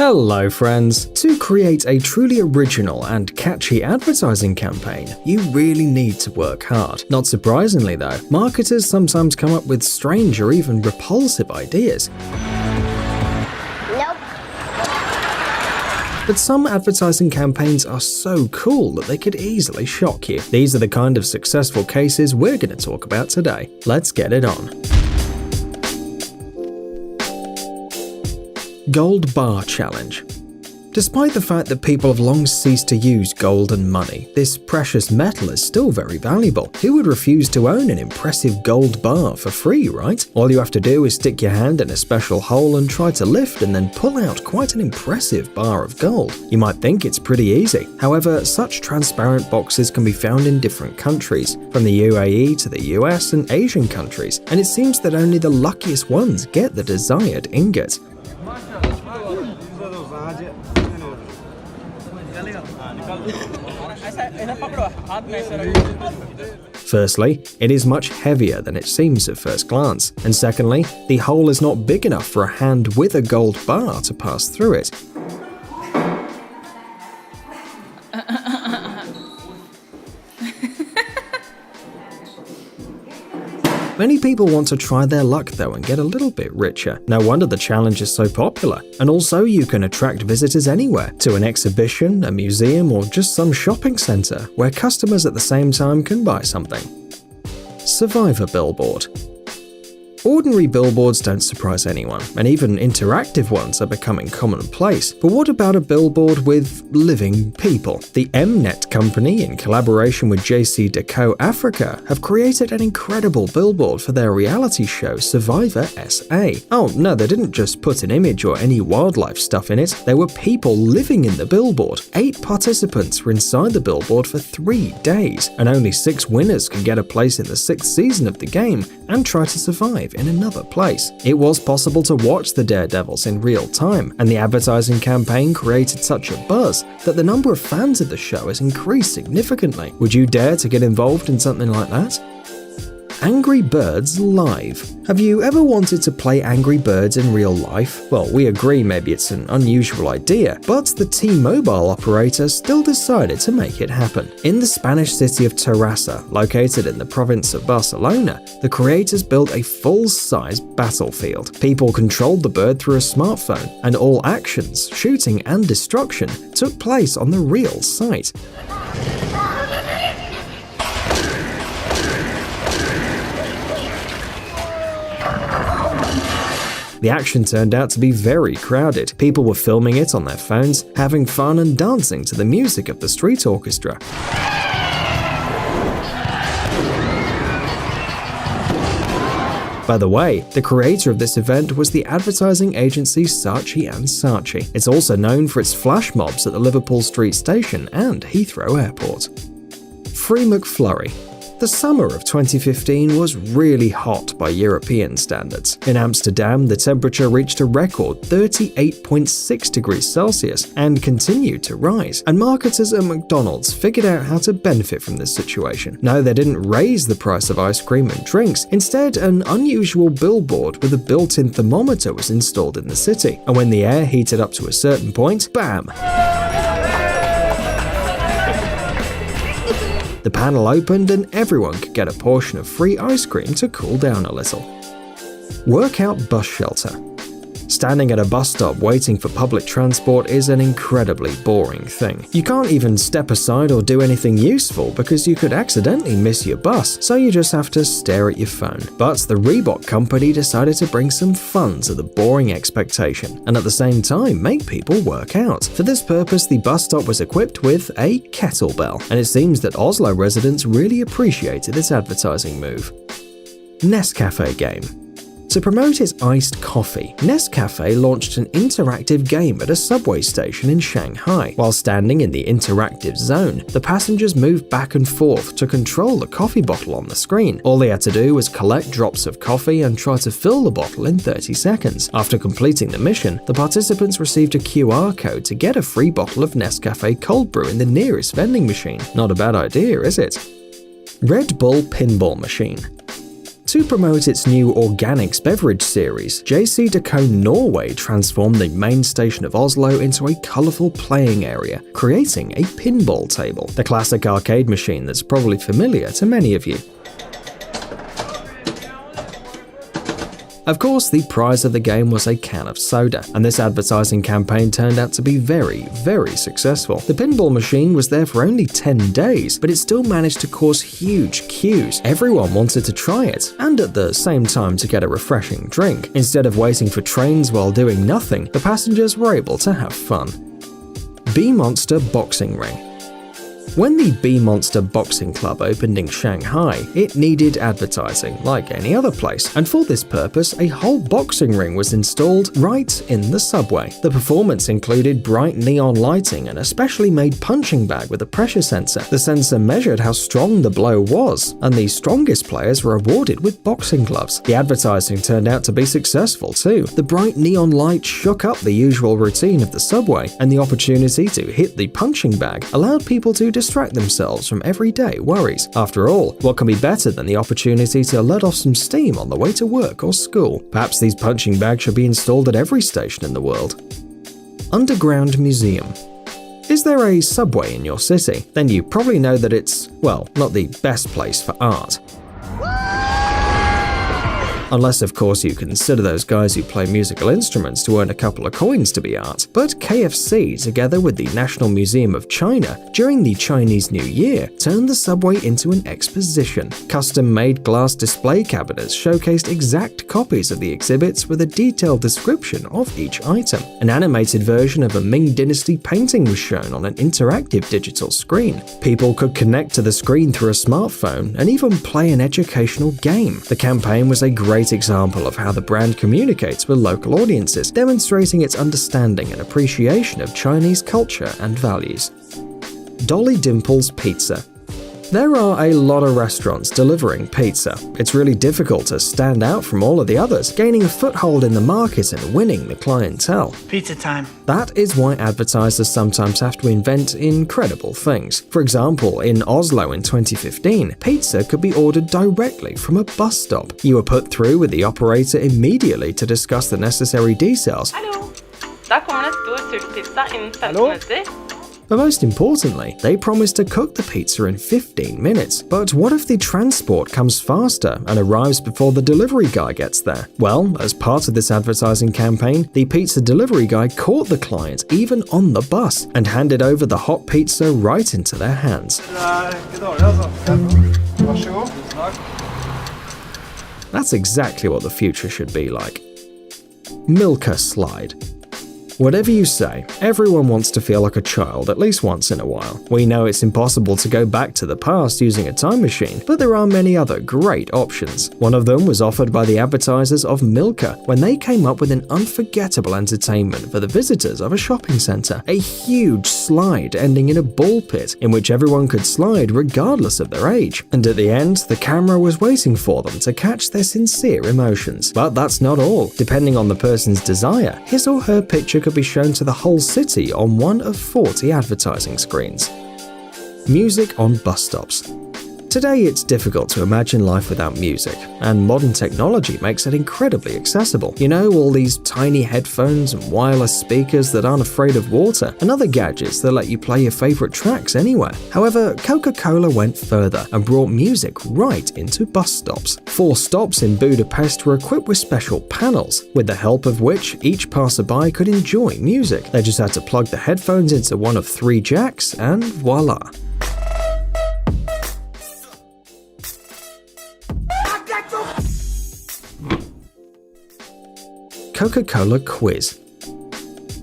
Hello friends! To create a truly original and catchy advertising campaign, you really need to work hard. Not surprisingly though, marketers sometimes come up with strange or even repulsive ideas. Nope. But some advertising campaigns are so cool that they could easily shock you. These are the kind of successful cases we're going to talk about today. Let's get it on. Gold Bar Challenge. Despite the fact that people have long ceased to use gold and money, this precious metal is still very valuable. Who would refuse to own an impressive gold bar for free, right? All you have to do is stick your hand in a special hole and try to lift and then pull out quite an impressive bar of gold. You might think it's pretty easy. However, such transparent boxes can be found in different countries, from the UAE to the US and Asian countries, and it seems that only the luckiest ones get the desired ingot. Firstly, it is much heavier than it seems at first glance, and secondly, the hole is not big enough for a hand with a gold bar to pass through it. Many people want to try their luck though and get a little bit richer. No wonder the challenge is so popular. And also you can attract visitors anywhere, to an exhibition, a museum, or just some shopping center, where customers at the same time can buy something. Survivor Billboard. Ordinary billboards don't surprise anyone, and even interactive ones are becoming commonplace. But what about a billboard with living people? The Mnet company, in collaboration with JC Africa, have created an incredible billboard for their reality show Survivor SA. Oh no, they didn't just put an image or any wildlife stuff in it, there were people living in the billboard. 8 participants were inside the billboard for 3 days, and only 6 winners could get a place in the 6th season of the game and try to survive in another place. It was possible to watch the daredevils in real time, and the advertising campaign created such a buzz that the number of fans of the show has increased significantly. Would you dare to get involved in something like that? Angry Birds Live. Have you ever wanted to play Angry Birds in real life? Well, we agree maybe it's an unusual idea, but the T-Mobile operator still decided to make it happen. In the Spanish city of Terrassa, located in the province of Barcelona, the creators built a full-size battlefield. People controlled the bird through a smartphone, and all actions, shooting and destruction, took place on the real site. The action turned out to be very crowded. People were filming it on their phones, having fun and dancing to the music of the street orchestra. By the way, the creator of this event was the advertising agency Saatchi & Saatchi. It's also known for its flash mobs at the Liverpool Street Station and Heathrow Airport. Free McFlurry. The summer of 2015 was really hot by European standards. In Amsterdam, the temperature reached a record 38.6 degrees Celsius and continued to rise. And marketers at McDonald's figured out how to benefit from this situation. No, they didn't raise the price of ice cream and drinks. Instead, an unusual billboard with a built-in thermometer was installed in the city. And when the air heated up to a certain point, bam! The panel opened and everyone could get a portion of free ice cream to cool down a little. Workout Bus Shelter. Standing at a bus stop waiting for public transport is an incredibly boring thing. You can't even step aside or do anything useful because you could accidentally miss your bus, so you just have to stare at your phone. But the Reebok company decided to bring some fun to the boring expectation, and at the same time make people work out. For this purpose, the bus stop was equipped with a kettlebell, and it seems that Oslo residents really appreciated this advertising move. Nescafe game. To promote its iced coffee, Nescafe launched an interactive game at a subway station in Shanghai. While standing in the interactive zone, the passengers moved back and forth to control the coffee bottle on the screen. All they had to do was collect drops of coffee and try to fill the bottle in 30 seconds. After completing the mission, the participants received a QR code to get a free bottle of Nescafe cold brew in the nearest vending machine. Not a bad idea, is it? Red Bull Pinball Machine. To promote its new organics beverage series, JC Deco Norway transformed the main station of Oslo into a colourful playing area, creating a pinball table, the classic arcade machine that's probably familiar to many of you. Of course, the prize of the game was a can of soda, and this advertising campaign turned out to be very, very successful. The pinball machine was there for only 10 days, but it still managed to cause huge queues. Everyone wanted to try it, and at the same time to get a refreshing drink. Instead of waiting for trains while doing nothing, the passengers were able to have fun. B-Monster Boxing Ring. When the B-Monster Boxing Club opened in Shanghai, it needed advertising, like any other place, and for this purpose, a whole boxing ring was installed right in the subway. The performance included bright neon lighting and a specially made punching bag with a pressure sensor. The sensor measured how strong the blow was, and the strongest players were awarded with boxing gloves. The advertising turned out to be successful too. The bright neon light shook up the usual routine of the subway, and the opportunity to hit the punching bag allowed people to distract themselves from everyday worries. After all, what can be better than the opportunity to let off some steam on the way to work or school? Perhaps these punching bags should be installed at every station in the world. Underground Museum. Is there a subway in your city? Then you probably know that it's, well, not the best place for art. Unless, of course, you consider those guys who play musical instruments to earn a couple of coins to be art. But KFC, together with the National Museum of China, during the Chinese New Year, turned the subway into an exposition. Custom-made glass display cabinets showcased exact copies of the exhibits with a detailed description of each item. An animated version of a Ming Dynasty painting was shown on an interactive digital screen. People could connect to the screen through a smartphone and even play an educational game. The campaign was a great example of how the brand communicates with local audiences, demonstrating its understanding and appreciation of Chinese culture and values. Dolly Dimple's Pizza. There are a lot of restaurants delivering pizza. It's really difficult to stand out from all of the others, gaining a foothold in the market and winning the clientele. Pizza time. That is why advertisers sometimes have to invent incredible things. For example, in Oslo in 2015, pizza could be ordered directly from a bus stop. You were put through with the operator immediately to discuss the necessary details. Hallo, der kommer en stor sultpizza innen 15 minutter. But most importantly, they promise to cook the pizza in 15 minutes. But what if the transport comes faster and arrives before the delivery guy gets there? Well, as part of this advertising campaign, the pizza delivery guy caught the client even on the bus and handed over the hot pizza right into their hands. That's exactly what the future should be like. Milka Slide. Whatever you say, everyone wants to feel like a child at least once in a while. We know it's impossible to go back to the past using a time machine, but there are many other great options. One of them was offered by the advertisers of Milka when they came up with an unforgettable entertainment for the visitors of a shopping center. A huge slide ending in a ball pit in which everyone could slide regardless of their age. And at the end, the camera was waiting for them to catch their sincere emotions. But that's not all. Depending on the person's desire, his or her picture could be shown to the whole city on one of 40 advertising screens. Music on bus stops. Today, it's difficult to imagine life without music, and modern technology makes it incredibly accessible. You know, all these tiny headphones and wireless speakers that aren't afraid of water, and other gadgets that let you play your favorite tracks anywhere. However, Coca-Cola went further and brought music right into bus stops. 4 stops in Budapest were equipped with special panels, with the help of which each passerby could enjoy music. They just had to plug the headphones into one of 3 jacks, and voila. Coca-Cola Quiz.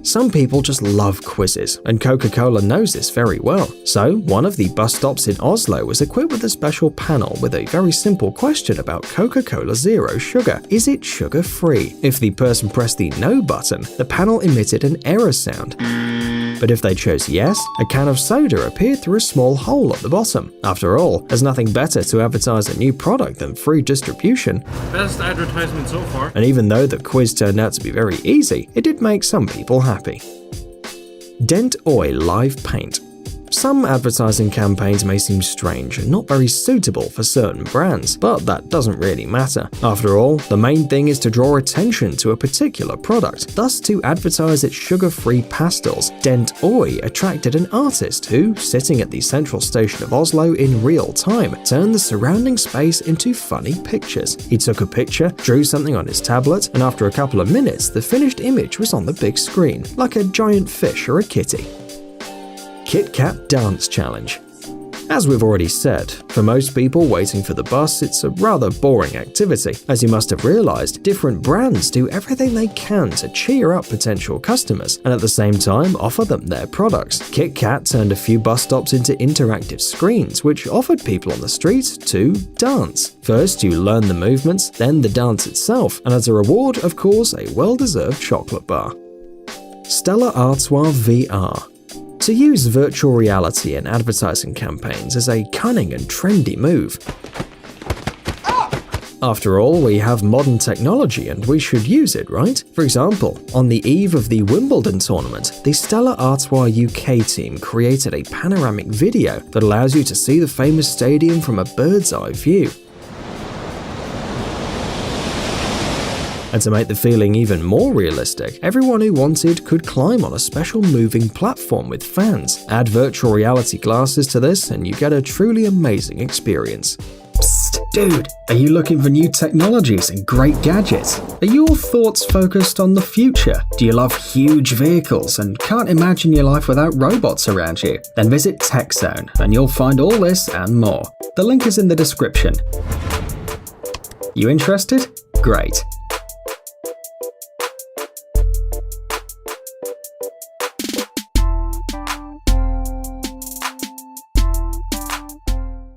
Some people just love quizzes, and Coca-Cola knows this very well. So, one of the bus stops in Oslo was equipped with a special panel with a very simple question about Coca-Cola Zero Sugar. Is it sugar-free? If the person pressed the no button, the panel emitted an error sound. But if they chose yes, a can of soda appeared through a small hole at the bottom. After all, there's nothing better to advertise a new product than free distribution. Best advertisement so far. And even though the quiz turned out to be very easy, it did make some people happy. Dent Oil Live Paint. Some advertising campaigns may seem strange and not very suitable for certain brands, but that doesn't really matter. After all, the main thing is to draw attention to a particular product. Thus, to advertise its sugar-free pastels, Dent Oy attracted an artist who, sitting at the central station of Oslo in real time, turned the surrounding space into funny pictures. He took a picture, drew something on his tablet, and after a couple of minutes, the finished image was on the big screen, like a giant fish or a kitty. Kit Kat Dance Challenge. As we've already said, for most people waiting for the bus, it's a rather boring activity. As you must have realized, different brands do everything they can to cheer up potential customers and at the same time offer them their products. Kit Kat turned a few bus stops into interactive screens which offered people on the street to dance. First, you learn the movements, then the dance itself, and as a reward, of course, a well-deserved chocolate bar. Stella Artois VR. To use virtual reality in advertising campaigns is a cunning and trendy move. After all, we have modern technology and we should use it, right? For example, on the eve of the Wimbledon tournament, the Stella Artois UK team created a panoramic video that allows you to see the famous stadium from a bird's eye view. And to make the feeling even more realistic, everyone who wanted could climb on a special moving platform with fans. Add virtual reality glasses to this and you get a truly amazing experience. Psst, dude, are you looking for new technologies and great gadgets? Are your thoughts focused on the future? Do you love huge vehicles and can't imagine your life without robots around you? Then visit TechZone and you'll find all this and more. The link is in the description. You interested? Great.